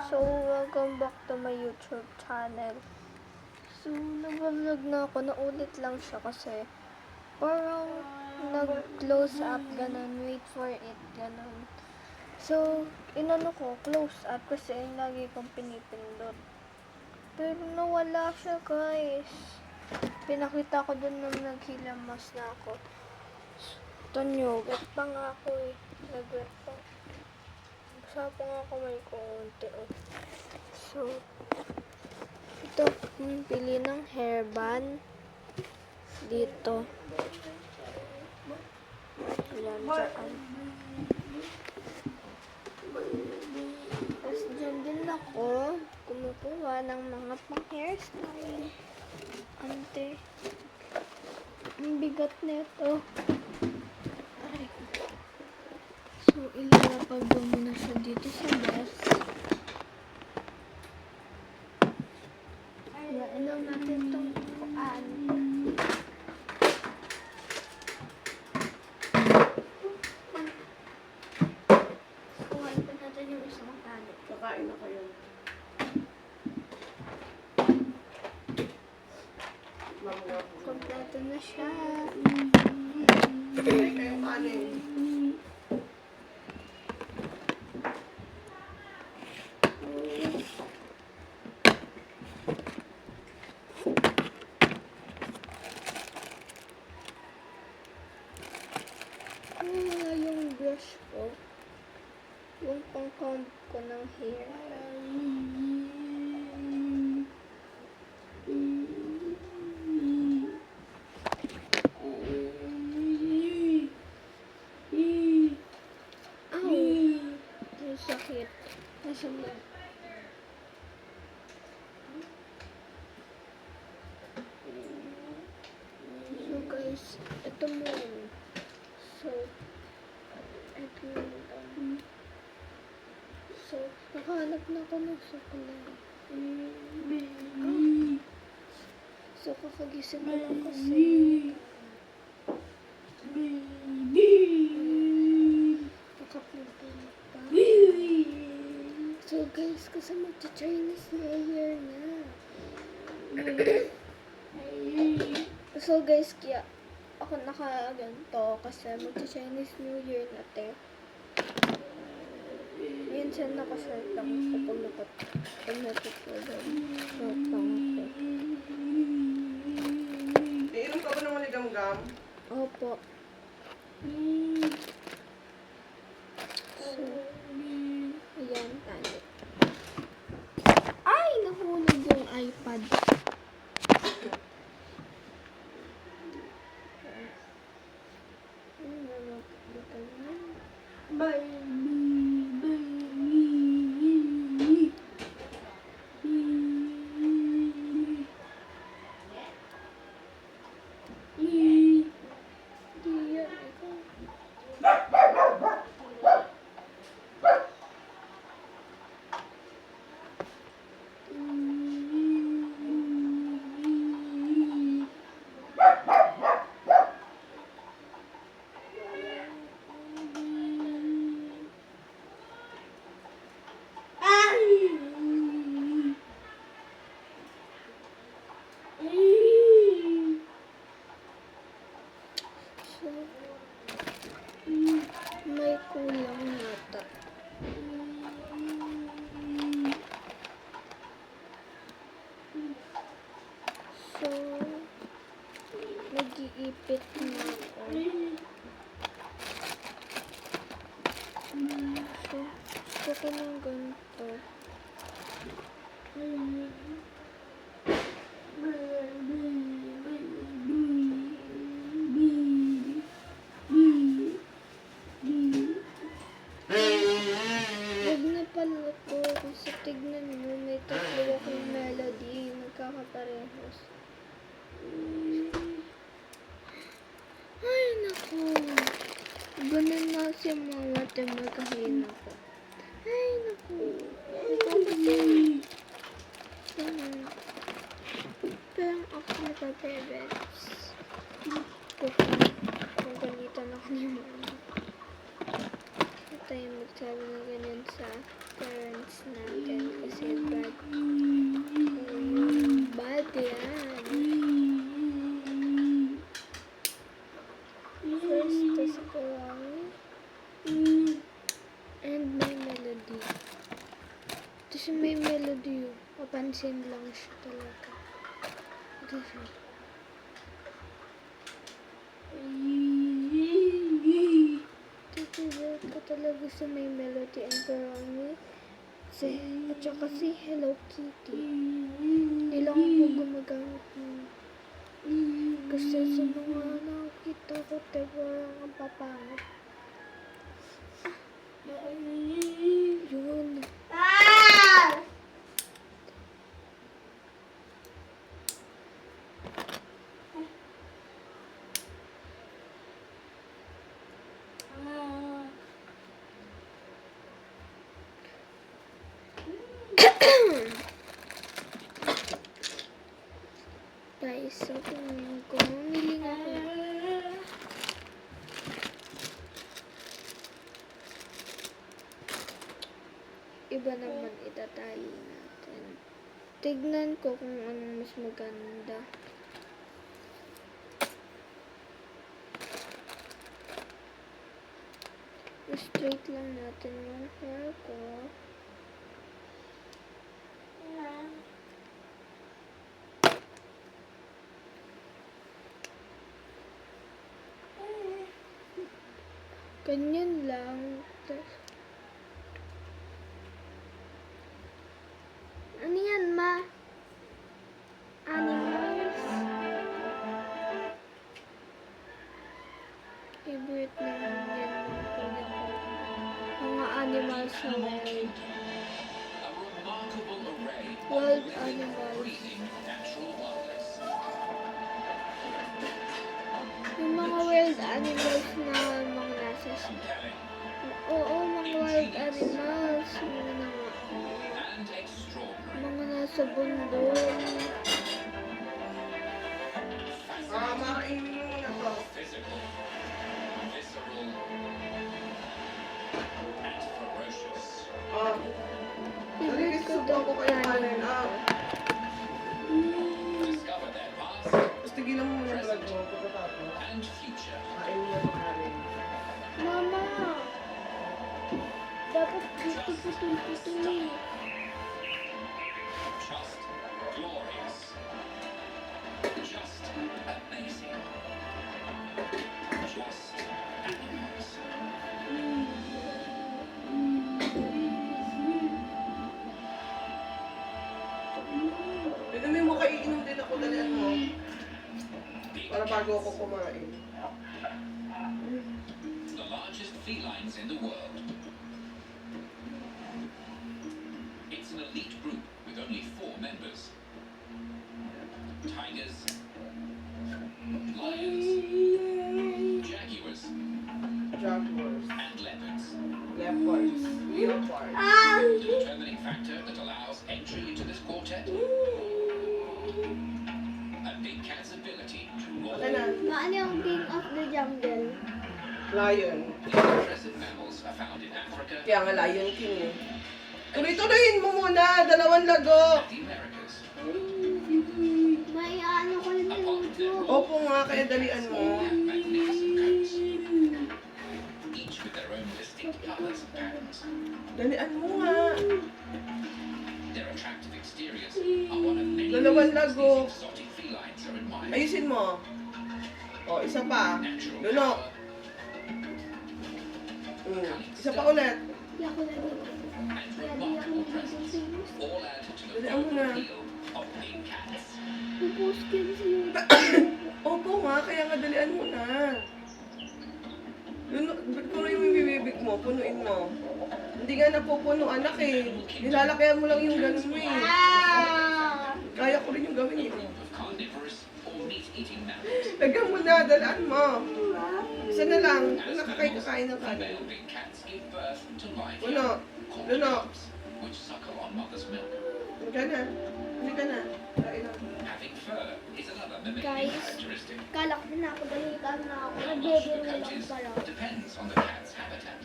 So, welcome back to my YouTube channel. So, nag-vlog na ako. Naulit lang siya kasi parang nag-close up, ganun. Wait for it, ganun. So, inano ko, close up kasi lagi kong pinipindot. Pero nawala siya, guys. Pinakita ko dun nung naghilamas na ako. Ito nyo, wet pa nga ako eh. Nag-wet pa. Basa pa nga kamay ko konti. Oh. So, ito, pili ng hairband. Dito. Ayan, dyan. Tapos dyan din ako kumukuha ng mga pang-hairstyle. Ante. Ang bigat nito. Ay. So, ilalapag ko muna siya dito sa bus. Ilaan lang natin itong kuan. Kuhain pa natin yung isang tali. Kakain na kayo. Kompleto na siya. Ay, kayong kanin. Wala yung brush ko. Yung pang-comb ko ng hair. Ang sakit. Nasama. So guys, ito mo. So, ito yun. So, nakahanap na ako ng sukulay. So, kakagising ko lang kasi. Nakapagpili pa. So, guys, kasi magcha-Chinese New Year na. So, guys, kaya ako nakaganto kasi magcha-Chinese New Year na, te. Minsan nakashirt lang ako pag natutulog. Short lang ako. Iinom ka ba ng maligam-gam? Opo. So, ayan, tali. Ay! Nahulog yung iPad. So, may kulang nata. So, nag-iipit na ako. So, gusto ko ng ganito. Huwag na pala ko kasi tignan mo, may tatlo akong melody, magkakaparehas. Ay, naku. Ganun na si mama, magkahina ko. Ay, naku. Ikaw kasi. Parang ako nagpapebets. Kung ganito na ako ni mama. tayo magsabi ng ganyan sa parents natin kasi bad yan. First, tas parang and may melody. Tapos may melody yun. Papansin lang siya talaga. Ito siya. Tutulog ko talaga sa may melody and parang at saka si Hello Kitty. Ilang ako gumagamit nun. Kasi sa mga nakakita ko, parang ang papangit. Yun. Guys, so kung humiling ako, iba naman itatali natin. Tignan ko kung anong mas maganda. Straight lang natin yung hair ko. Ganyan lang. Ano yan, ma? Animals. Favorite naman yan mga kulit ko. Mga animals na wild. Wild animals. Yung mga wild animals na mga nasa oo, mga wild animals. Mga nasa bundok. Makainin mo muna to. Favorite ko Subukan ko kayo to. kanin. Tapos tigilan mo muna vlog mo pagkatapos. Kain mo yung kanin. Mama! Dapat dito putol-putol eh. Just glorious. Just amazing. Just animals. Dito may makaiinom din ako, dalian mo. Para bago ako kumain. The largest felines in the world. It's an elite group with only 4 members. Tigers, lions, jaguars, Jaguars, and leopards. leopards, leopards. The determining factor that allows entry into this quartet? A big cat's ability to roar. Okay na. Ano yung King of the Jungle? Lion. These impressive mammals are found in Africa Kaya nga Lion King eh. Tuloy-tuloyin mo muna, 2 lago. and the Americas. May ano ko yung video. Opo nga, kaya dalian mo. Have magnificent coats, each with their own distinct colors and patterns. Dalian mo nga. Their attractive exteriors are one of many 2 reasons lago. these exotic felines are admired. Ayusin mo. O, isa pa. Natural Luno. power, Isa pa ulit. Hindi ako na dito. and Kaya di ako remarkable dito presence famous. all add to the Dalian mo na. global appeal of big cats. Pupost ka yung Opo nga, kaya nga dalian mo na. Luno, puno yung bibibig mo, punuin mo. Hindi nga napupuno, anak eh. Nilalakayan mo lang yung ganun mo eh. Kaya ko rin yung gawin A eh. group of carnivorous or meat-eating mammals. Lagyan mo na, dalaan mo. Isa na lang, As kung nakakain ng kanin. female big cats give birth to live Luno, young, called Luno. cubs, which suckle on mother's milk. Hindi ka na. Hindi ka na. Kain na. Having fur is another mimicking Guys. characteristic. kalak din ako, dalitan na ako. How much Nag-baby the mo coat lang is pala. depends on the cat's habitat.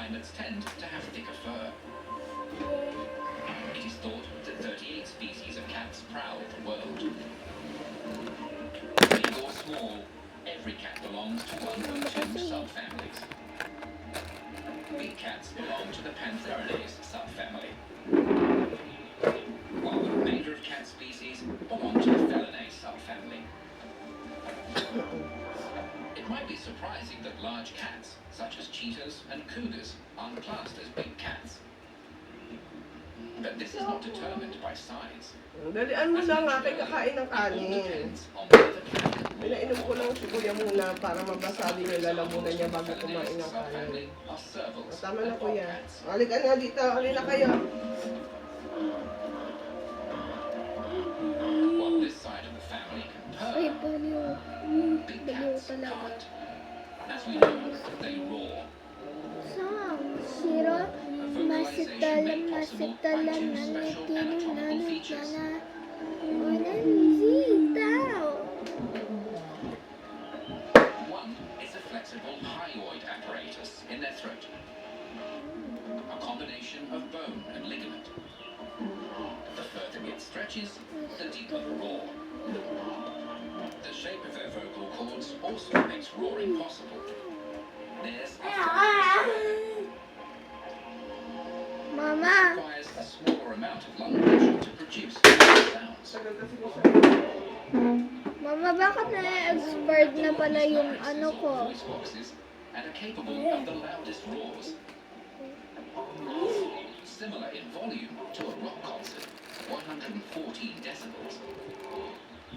climates tend to have thicker fur. It is thought that 38 species of cats prowl the world. Big or small, every cat belongs to one of two subfamilies. Big cats belong to the Pantherinae subfamily, while the remainder of cat species belong to the Felinae subfamily. It might be surprising that large cats, such as cheetahs and cougars, aren't classed as big cats. But this is not determined by size. Dalian mo As na nga kay mentioned kakain ng earlier, it all kanin. depends on whether the cat can Pinainom ko lang si kuya muna para mabasali yung lalamunan niya bago kumain ng kanin. are servals Tama na and kuya. bobcats. Halika na dito, halika kayo. While this side of the family can Ay, purr, baliw. big Baliw cats talaga. can't. As we know, they roar. Song. Siro. Masitalam, masitalam, nanatino, nanatana. Wala nisitaw. One is a flexible hyoid apparatus in their throat, a combination of bone and ligament. The further it stretches, the deeper the roar. The shape of their vocal cords also makes roaring possible. There's a Mama. requires a smaller amount of lung pressure to produce sounds. Sagal kasi ko sa... Mama, bakit na-expired na pala yung ano ko? Voice boxes and are capable of the loudest roars. Similar in volume to a rock concert, 114 decibels,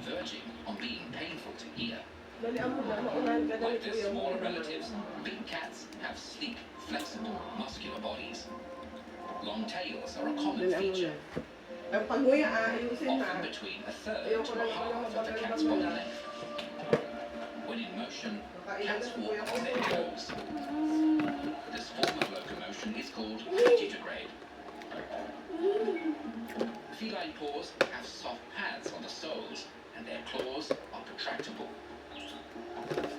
verging on being painful to hear. Dalian mo na, maunahan ka na ni Like their kuya mo. smaller relatives, big cats have sleek, flexible, muscular bodies. Long tails are a common Dalian mo na. feature, Ang pag-nguya ayusin na. often between a third to a half of the cat's body length. When in motion, cats walk on their toes. This form of locomotion is called digitigrade. Feline paws have soft pads on the soles, and their claws are protractable.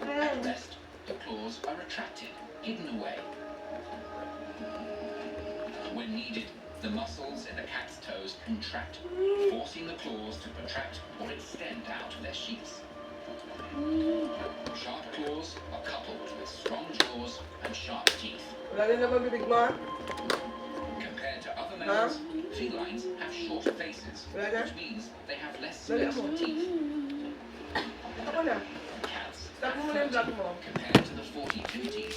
At rest, the claws are retracted, hidden away. When needed, the muscles in the cat's toes contract, forcing the claws to protract or extend out of their sheaths. Sharp claws are coupled with strong jaws and sharp teeth. Wala rin naman bibig mo. Compared to other mammals, felines have shorter faces, Wala na? which means they have less Dali space mo. for teeth. Ito ko na. Cats Stop have mo muna yung vlog 30 mo. compared to the 40 to 50